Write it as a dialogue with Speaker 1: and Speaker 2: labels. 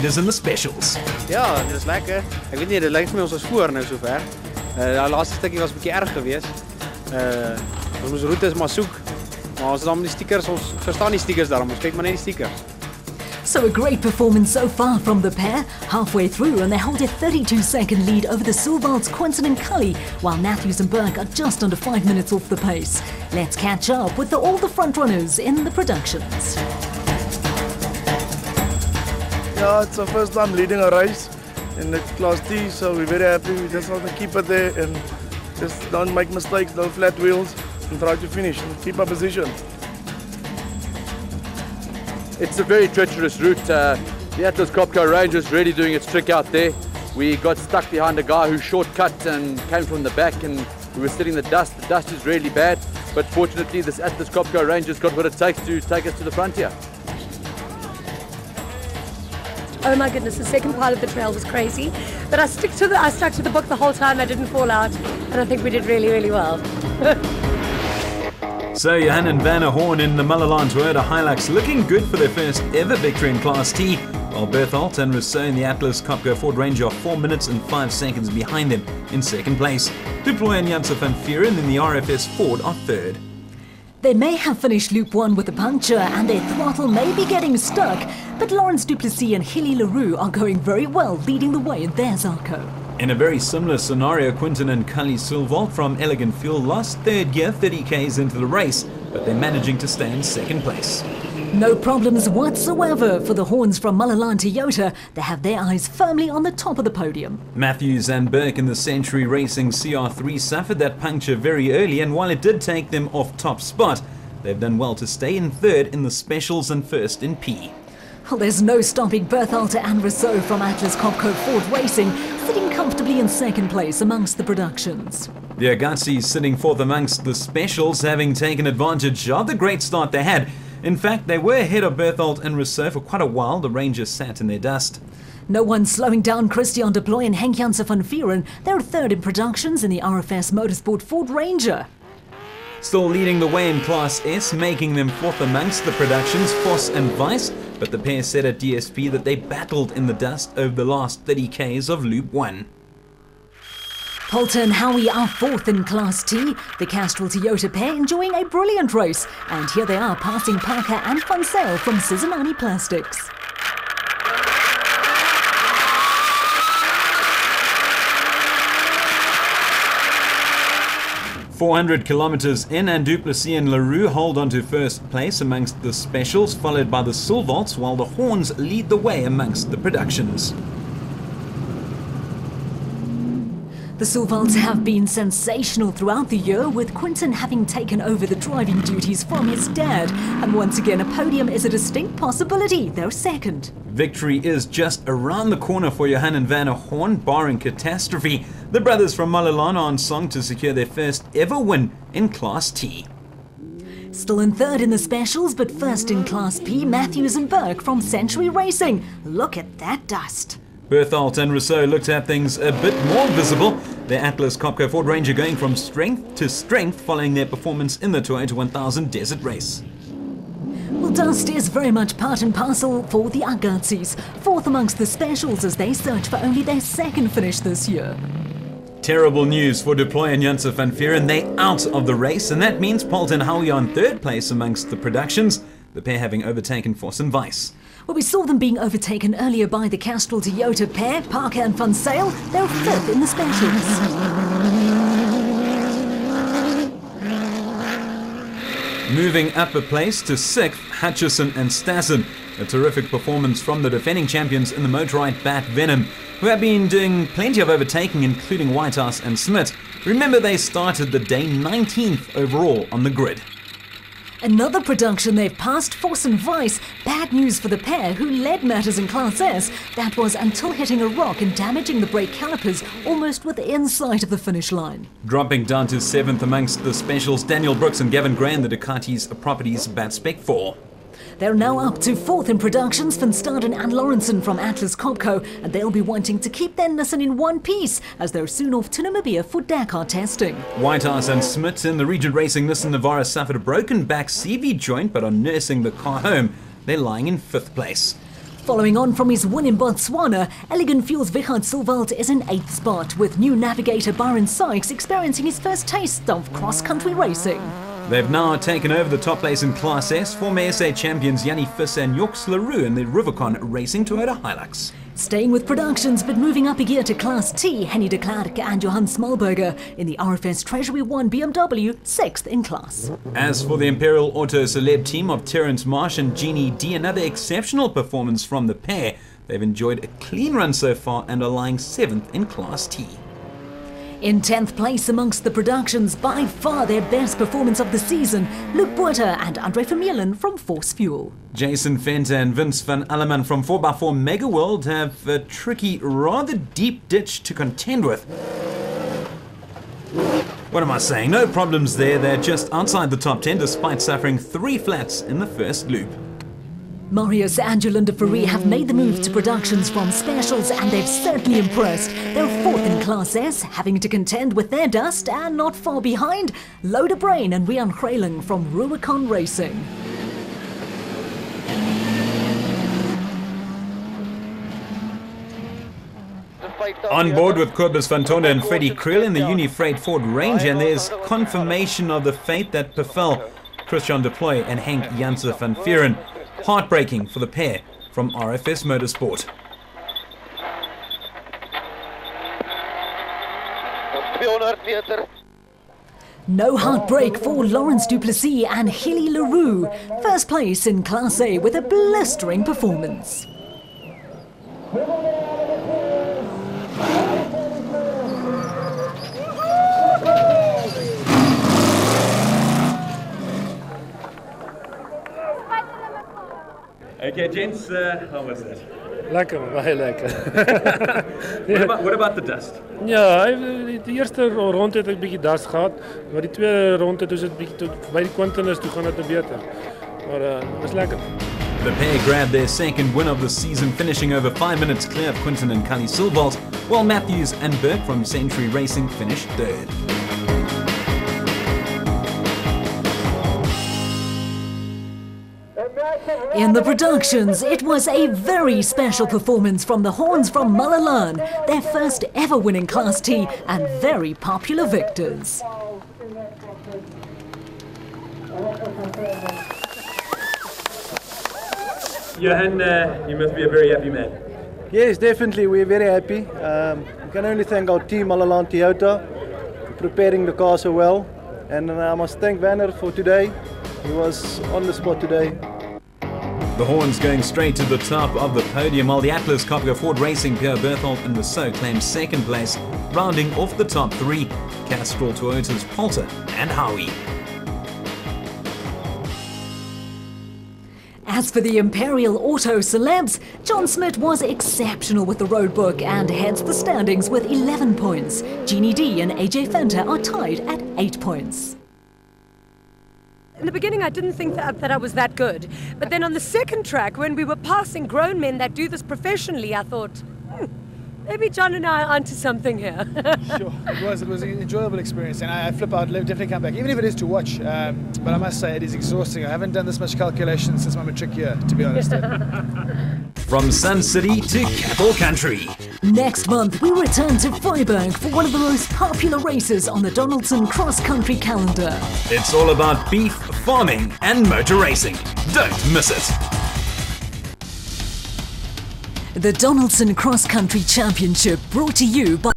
Speaker 1: leaders in the specials.
Speaker 2: Ja, dit is lekker. Ek weet nie, dit lyk vir my ons is voor nou sover. Die laaste stukkie was 'n bietjie erg geweest. Ons moes roetes maar soek. Maar ons het dan die stickers, ons verstaan die stickers daarom. Ons kyk maar net die stickers.
Speaker 3: So a great performance so far from the pair, halfway through, and they hold a 32-second lead over the Silvalds, Quinton and Cully, while Matthews and Burke are just under 5 minutes off the pace. Let's catch up with all the front-runners in the productions.
Speaker 4: Yeah, it's our first time leading a race in the Class T, so we're very happy. We just want to keep it there and just don't make mistakes, no flat wheels, and try to finish and keep our position.
Speaker 5: It's a very treacherous route. The Atlas Copco range is really doing its trick out there. We got stuck behind a guy who shortcut and came from the back, and we were sitting in the dust. The dust is really bad, but fortunately this Atlas Copco range has got what it takes to take us to the frontier.
Speaker 6: Oh my goodness, the second part of the trail was crazy, but I stuck to the book the whole time. I didn't fall out, and I think we did really, really well.
Speaker 1: So Johan and Vanna Horn in the Malalan Toyota Hilux looking good for their first ever victory in Class T, while Bertholt and Rousseau in the Atlas Copco Ford Ranger are 4 minutes and 5 seconds behind them in second place. Duploy and Janse van Vuren in the RFS Ford are third.
Speaker 3: They may have finished Loop 1 with a puncture and their throttle may be getting stuck, but Lawrence Duplessis and Hilly LaRue are going very well, leading the way in their Zarko.
Speaker 1: In a very similar scenario, Quinton and Cully Silvalt from Elegant Fuel lost third gear 30 k's into the race, but they're managing to stay in second place.
Speaker 3: No problems whatsoever for the Horns from Malalan Toyota. They have their eyes firmly on the top of the podium.
Speaker 1: Matthews and Burke in the Century Racing CR3 suffered that puncture very early, and while it did take them off top spot, they've done well to stay in third in the specials and first in P.
Speaker 3: Well, there's no stopping Berthalter and Rousseau from Atlas Copco Ford Racing, sitting comfortably in second place amongst the productions.
Speaker 1: The Agassiz sitting fourth amongst the specials, having taken advantage of the great start they had. In fact, they were ahead of Berthold and Rousseau for quite a while. The Rangers sat in their dust.
Speaker 3: No one slowing down Christian Deploy and Henk Janse van Vuren. They're third in productions in the RFS Motorsport Ford Ranger.
Speaker 1: Still leading the way in Class S, making them fourth amongst the productions, Foss and Weiss, but the pair said at DSP that they battled in the dust over the last 30 k's of Loop 1.
Speaker 3: Poulter and Howie are fourth in Class T. The Castrol Toyota pair enjoying a brilliant race. And here they are passing Parker and Fonsale from Cincinnati Plastics.
Speaker 1: 400 kilometers in, and Duplessis and LaRue hold on to first place amongst the specials, followed by the Silvalts, while the Horns lead the way amongst the productions.
Speaker 3: The Silvalts have been sensational throughout the year, with Quinton having taken over the driving duties from his dad. And once again, a podium is a distinct possibility. They're second.
Speaker 1: Victory is just around the corner for Johan and Vanna Horn, barring catastrophe. The brothers from Malalan are on song to secure their first ever win in Class T.
Speaker 3: Still in third in the specials, but first in Class P, Matthews and Burke from Century Racing. Look at that dust.
Speaker 1: Berthold and Rousseau looked to have things a bit more visible. Their Atlas Copco Ford Ranger going from strength to strength following their performance in the Toyota 1000 Desert Race.
Speaker 3: Well, dust is very much part and parcel for the Agassiz, fourth amongst the specials as they search for only their second finish this year.
Speaker 1: Terrible news for Deploy and Janse van Vuren. They're out of the race, and that means Polt and Howie on third place amongst the productions, the pair having overtaken Foss and Weiss.
Speaker 3: Well, we saw them being overtaken earlier by the Castrol Toyota pair, Parker and Fonsale. They're fifth in the specials.
Speaker 1: Moving up a place to sixth, Hutchison and Stassen. A terrific performance from the defending champions in the Motorite Bat Venom, who have been doing plenty of overtaking, including Whitehouse and Smith. Remember, they started the day 19th overall on the grid.
Speaker 3: Another production they've passed, Foss and Weiss. Bad news for the pair, who led matters in Class S. That was until hitting a rock and damaging the brake calipers almost within sight of the finish line.
Speaker 1: Dropping down to seventh amongst the specials, Daniel Brooks and Gavin Gray in the Ducati's Properties Bat Spec 4.
Speaker 3: They're now up to fourth in productions, Van Staden and Lawrenson from Atlas Copco, and they'll be wanting to keep their Nissan in one piece as they're soon off to Namibia for Dakar testing.
Speaker 1: Whitehouse and Smith in the Regent Racing Nissan Navara suffered a broken back CV joint but are nursing the car home. They're lying in fifth place.
Speaker 3: Following on from his win in Botswana, Elegant Fuels Wichard Silvald is in 8th spot, with new navigator Byron Sykes experiencing his first taste of cross-country racing.
Speaker 1: They've now taken over the top place in Class S, former SA champions Jannie Visser and Joks Leroux in the Rubicon Racing Toyota Hilux.
Speaker 3: Staying with Productions, but moving up a gear to Class T, Henny de Klerk and Johan Smallberger in the RFS Treasury 1 BMW, 6th in class.
Speaker 1: As for the Imperial Auto Celeb team of Terence Marsh and Jeannie D, another exceptional performance from the pair. They've enjoyed a clean run so far and are lying 7th in Class T.
Speaker 3: In 10th place amongst the Productions, by far their best performance of the season, Luke Buerter and Andre Vermeulen from Force Fuel.
Speaker 1: Jason Venter and Vince van Alleman from 4x4 Mega World have a tricky, rather deep ditch to contend with. What am I saying? No problems there. They're just outside the top 10 despite suffering 3 flats in the first loop.
Speaker 3: Marius and Jolanda Fourie have made the move to Productions from Specials, and they've certainly impressed. They're 4th in Class S, having to contend with their dust, and not far behind, Loda Brain and Rian Grayling from Rubicon Racing.
Speaker 1: On board with Kobus van Tonder and Freddie Creel in the Unifreight Ford Ranger, and there's confirmation of the fate that befell Christian Deploy and Henk Janse van Vieren. Heartbreaking for the pair from RFS Motorsport.
Speaker 3: No heartbreak for Lawrence Duplessis and Hilly Leroux. First place in Class A with a blistering performance.
Speaker 1: Okay, gents, how was that?
Speaker 7: Lekker, baie lekker.
Speaker 1: What about the dust?
Speaker 7: Ja, die eerste rond het ek 'n bietjie das gehad, maar die tweede rond het ons dit bietjie tot by die Quintinus toe gaan dit beter. Maar was lekker.
Speaker 1: The pair grabbed their second win of the season, finishing over 5 minutes clear of Quinton and Cully Silvald, while Matthews and Burke from Century Racing finished 3rd.
Speaker 3: In the Productions, it was a very special performance from the Horns from Malalan, their first ever win in Class T and very popular victors.
Speaker 1: Johan, you must be a very happy man.
Speaker 8: Yes, definitely. We're very happy. We can only thank our team, Malalan Toyota, for preparing the car so well. And I must thank Werner for today. He was on the spot today.
Speaker 1: The Horns going straight to the top of the podium, while the Atlas Copco Ford Racing Pierre Berthold and Rousseau claimed 2nd place, rounding off the top 3, Castrol Toyota's Polter and Howie.
Speaker 3: As for the Imperial Auto Celebs, John Smith was exceptional with the road book and heads the standings with 11 points. Jeannie D and AJ Fenter are tied at 8 points.
Speaker 6: In the beginning, I didn't think that I was that good. But then on the second track, when we were passing grown men that do this professionally, I thought, maybe John and I are onto something here.
Speaker 9: Sure, it was an enjoyable experience, and I flip out, definitely come back, even if it is to watch. But I must say, it is exhausting. I haven't done this much calculation since my matric year, to be honest.
Speaker 1: From Sun City to Cattle Country.
Speaker 3: Next month, we return to Freiburg for one of the most popular races on the Donaldson Cross Country calendar.
Speaker 1: It's all about beef, farming, and motor racing. Don't miss it.
Speaker 3: The Donaldson Cross Country Championship, brought to you by